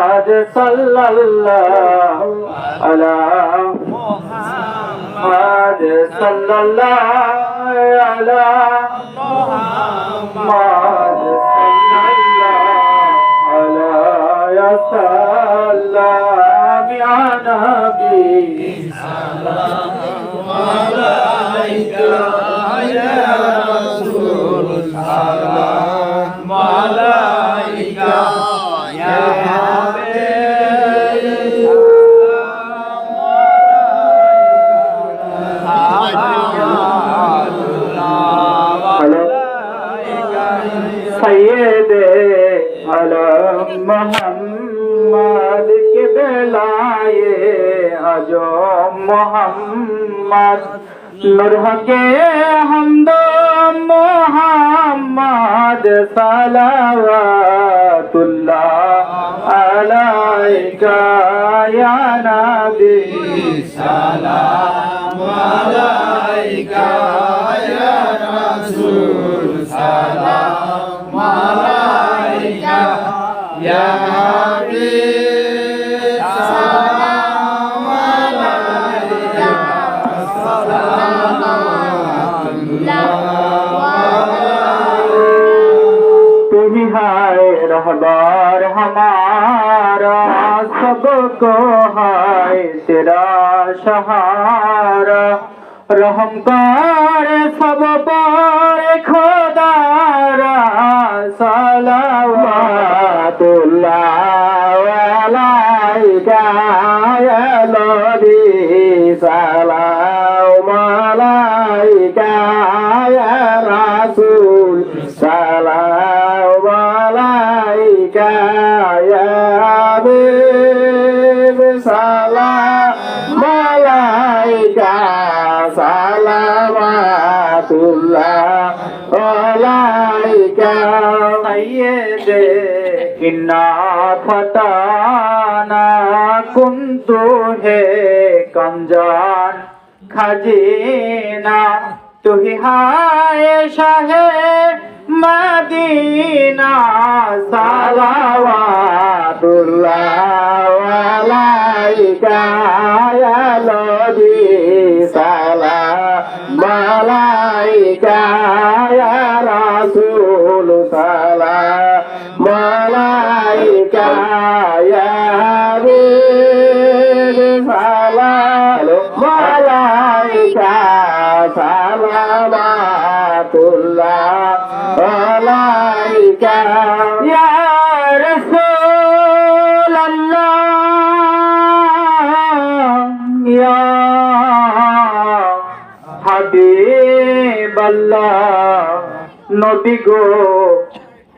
मुहम्मद सल्लल्लाहु अला मुहम्मद सल्लल्लाहु अला मुहम्मद सल्लल्लाहु अला या सल्लाम या नबी सल्लल्लाहु अलैका या रसूल सल्लल्लाहु अलैका या सैयदे आलम मोहम्मद के बेलाए अजो मोहम्मद नूर के हमदो मोहम्मद सलावतुल्लाह अलैका या नबी सलाम अलैका या रसूल सलाम अलैका या हबीब सलाम अलैका तू ही है रहबर हमारा सबको है तेरा सहारा रहम कर सब पर खुदारा सलावतुल्लाह अलैका या नबी सलाम अलैका या रसूल सलाम अलैका या हबीब सलाम अलैका सलावतुल्लाह अलैका सय्यदे इन्ना फताना कुन्तु है कंजान खजीना तू ही हाय शाहे मदीना सलावतुल्लाह अलैका या नबी सलाम अलैका या रसूल सलाम अलैका या हबीब सलाम अलैका सलावतुल्लाह अलैका या रसूल अल्लाह या হাবিব আল্লাহ নবী গো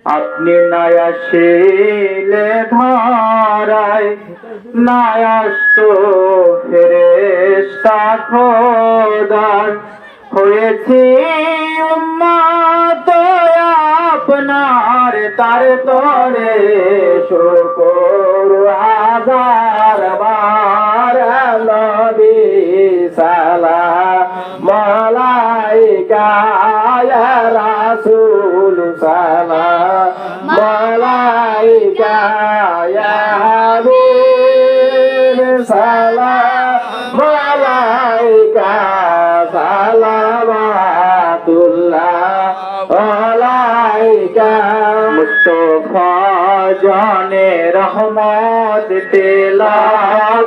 আপনি না আসিলে ধরায় না আসতো ফেরেশতা খোদার হয়েছি উম্মত আপনার তার তরে শুকর হাজার বার নবী সালাম আলাইকা ইয়া রাসূল সালাম আলাইকা ইয়া হাবিব সালাম আলাইকা সালাওয়াতুল্লাহ আলাইকা মুস্তাফা জানে রহমত তেলা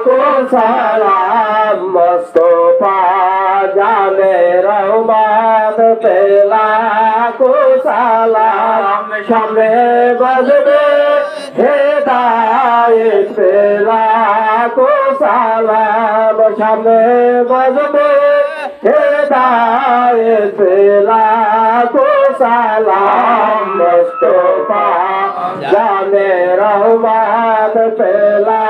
को सलाम मुस्तफा जाने रहमत तेला को सलाम शामे बजबे हिदायत तेला को सलाम शामे बजबे हिदायत तेला को सलाम मुस्तफा जाने रहमत तेला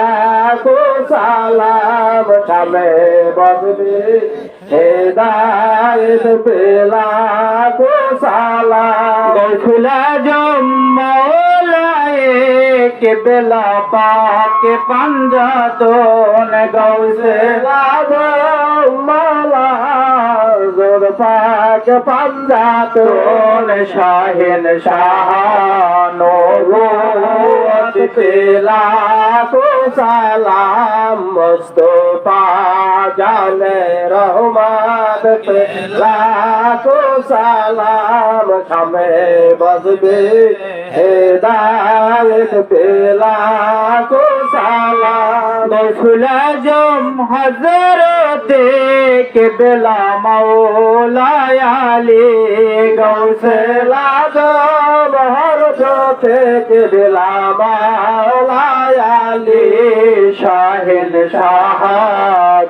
को सलाम शामे बजबे हिदायत तेला को सलाम गौसुला जो मौलाए के बेला पाके पंजातों ने गौसे लादो मौला নূর পাক পাঞ্জাতন শাহিন শাহ নবুয়ত পে লাখো সালাম মুস্তাফা জানে রহমত পে লাখো সালাম শামে বজবে হেদায়েত পে লাখো সালাম গৌসুল আজম হযরতে কিবলা মৌলা আলী গৌসুল আজম হযরতে কিবলা মৌলা আলী শাহিন শাহ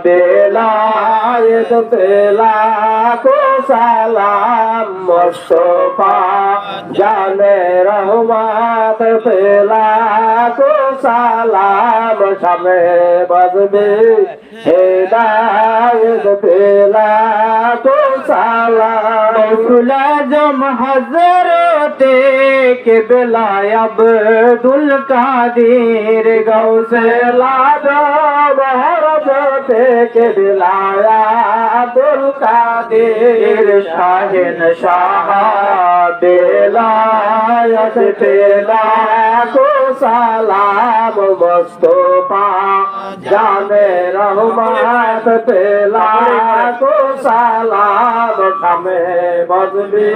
বেলায়েত পে লাখো সালাম মুস্তাফা জানে রহমত পে লাখো সালাম শামে বজবে হেদায়েত পে লাখো সালাম গৌসুল আজম হযরতে কিবলা আব্দুল কাদির গৌসুল আজম হযরতে কিবলা আব্দুল কাদির শাহিন শাহ বেলায়েত পে লাখো সালাম মুস্তাফা জানে রহমত পে লাখো সালাম শামে বজবে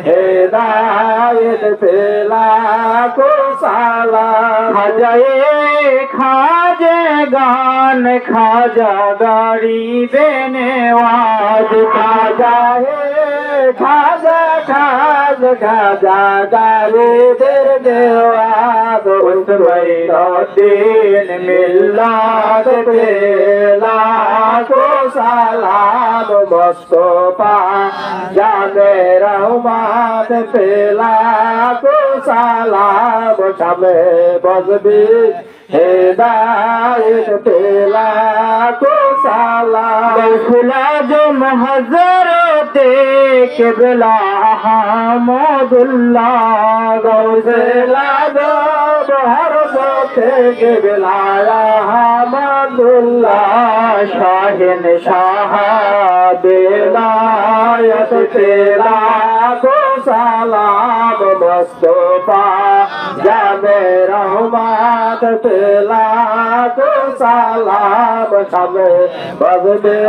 হেদায়েত পে লাখো সালাম খাজে গান খাজা গরিবে নেওয়াজ খাজা খাজা খাজা খাজা গরিবের নেওয়াজ উসমাইউদ্দিন মিল্লাত পে লাখো সালাম মুস্তাফা জানে রহমত পে লাখো সালাম শামে বজবে হেদায়েত পে লাখো সালাম গৌসুল আজম হযরতে কিবলা আহমদুল্লাহ গৌসুল আজম হযরতে কিবলা আহমদুল্লাহ শাহিন শাহ বেলায়েত পে লাখো সালাম মুস্তাফা জানে রহমত পে লাখো সালাম শামে বজবে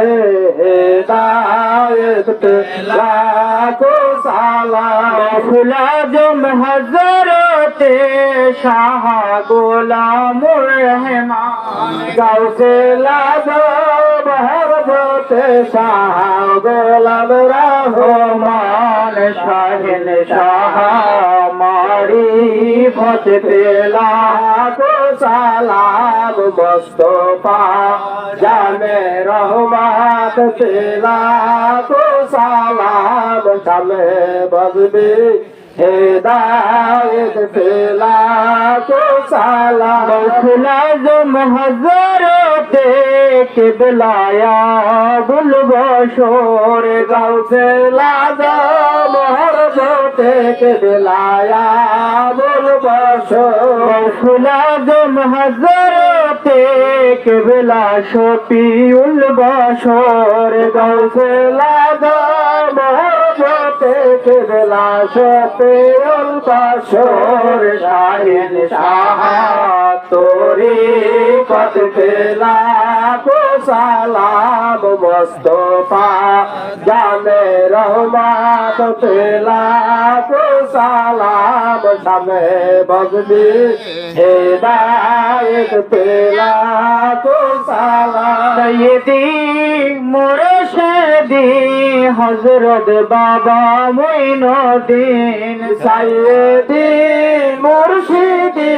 হেদায়েত পে লাখো সালাম গৌসুল আজম হযরতে শাহ গোলামুর রহমান গৌসুল আজম হযরতে শাহ গোলাম রহমান শাহিন শাহ মারিফত পে লাখো সালাম মুস্তাফা জানে রহমত পে লাখো সালাম শামে বজবে হেদায়েত পে লাখো সালাম গৌসুল আজম হযরতে কিবলা আবুল বশর গৌসুল আজম হযরতে কিবলা আবুল বশর গৌসুল আজম হযরতে কিবলা শফিউল বশর গৌসুল আজম হযরতে কিবলা শফিউল বশর শাহিন শাহ তরিকত পে লাখো সালাম মুস্তাফা জানে রহমত পে লাখো সালাম শামে বজবে হেদায়েত পে লাখো সালাম সাইয়্যিদি মুর্শিদি হযরত বাবা মুঈনুদ্দিন সাইয়্যিদি মুর্শিদি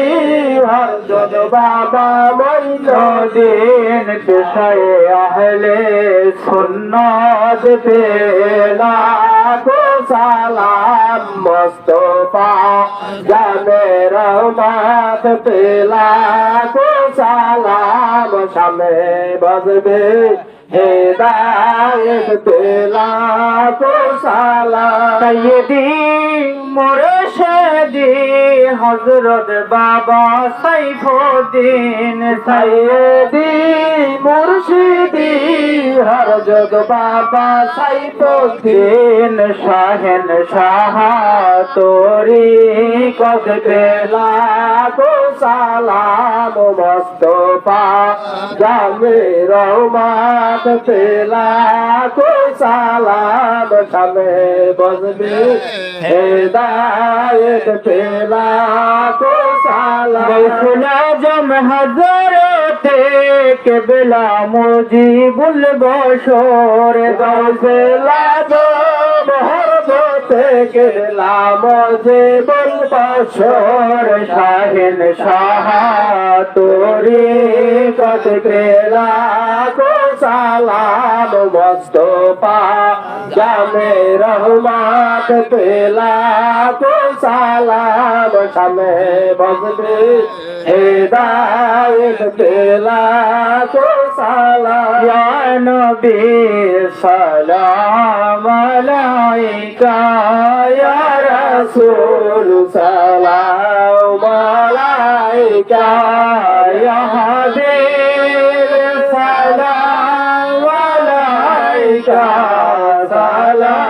হযরত বাবা মুঈনুদ্দিন পেশায়ে আহলে সুন্নাত পে লাখো সালাম মুস্তাফা জানে রহমত পে লাখো সালাম শামে বজবে হেদায়েত পে লাখো সালাম সাইয়্যিদি মুর্শিদি মুর্শিদি হযরত বাবা সাইফুদ্দিন সাইয়্যিদি মুর্শিদি হযরত বাবা সাইফুদ্দিন শাহেন শাহ তোরি কদ পেলা কো সালাম মুস্তাফা জামে রহমত পেলা কো সালাম শামে বজবে হেদায়েত পেলা কো সালাম আজম হযরতে কেবলা মুজিবুল বশর গাউসুল আজম হযরতে কেবলা মুজিবুল বশর শাহিন শাহ তোরি কত কেলা কো সালাম মুস্তাফা জামে রহমত পেলা কো সালাম শামে বজবে হেদায়েত পেলা কো সালাম ইয়া নবী সালাম আলাইকা ইয়া রাসূল সালাম আলাইকা ইয়া হাবিব সালাম আলাইকা সালাওয়াতুল্লাহ